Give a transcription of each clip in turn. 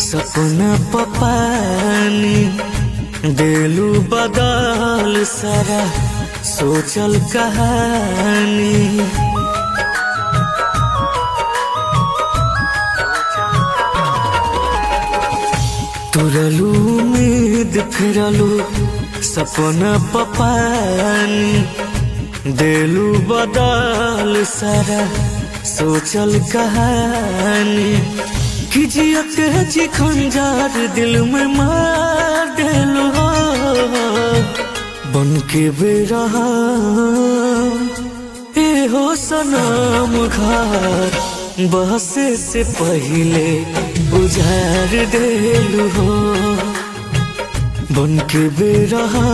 सपना पपानी देलू बदल सारा सोचल कहानी। तुरलू उम्मीद फिरलू सपना पपानी देलू बदल सारा सोचल कहानी। कि जियत जी खंजार दिल में मार देलू हो बन के बेरहा ए हो सनम घर बहसे से पहले उजाड़ देलू हो बन के बेरहा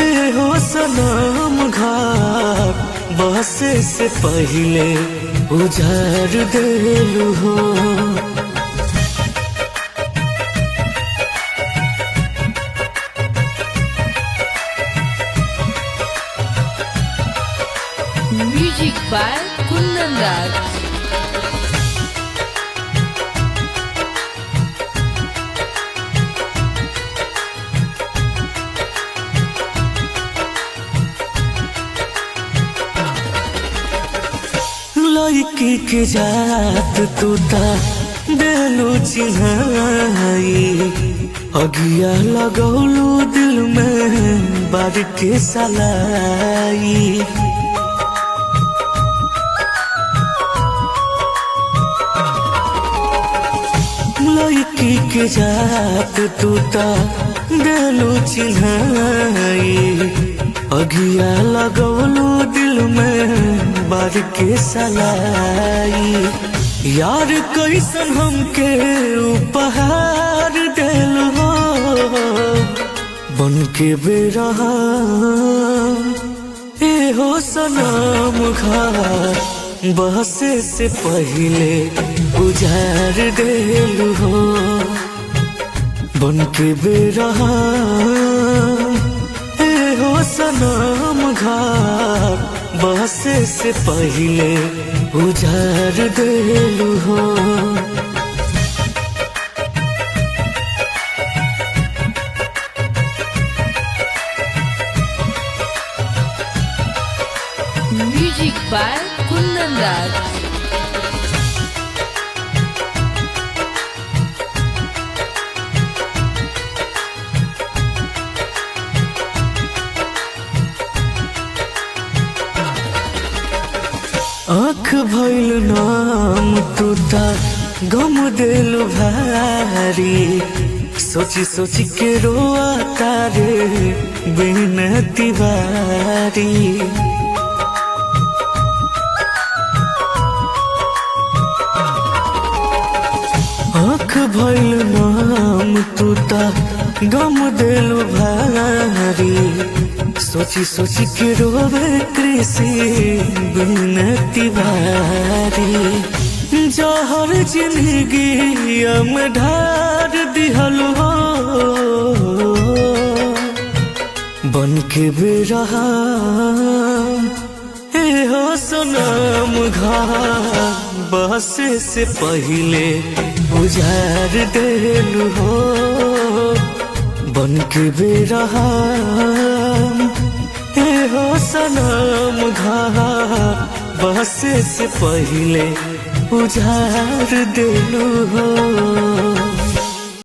ए हो सनम घर बहसे से पहले उजाड़ देलू हो। Music by Kundan Raj. लड़की के जात तूता देलू चिन्हाई अगिया लगौलू दिल में बार के सलाई। लड़की के जात तूता देलू चिन्हाई अगिया लगौलू दिल में बार के सलाई। यार कैसन हमके उपहार देलू हो बन के बेरहा ए हो सनम घर बहसे से पहले उजाड़ देलू हो बन के बेरहा ए हो सनम घर बहसे से पहले उजाड़ देलू हो। Music by Kundan Raj. आँख भइल नाम तूता गम देलू भारी सोची सोची के रोआ तारे बिनती बारी। आँख भइल नाम तूता गम देलू भारी सोची सोची के रोवे कृषि बिनती बारी। जहर जिंदगी में ढार दिहलू हो बन के बेरहा ए हो सनम घर बहसे से पहले उजाड़ देलू हो बन के बेरहा ए हो सनम घर बहसे से पहले उजाड़ देलू हो।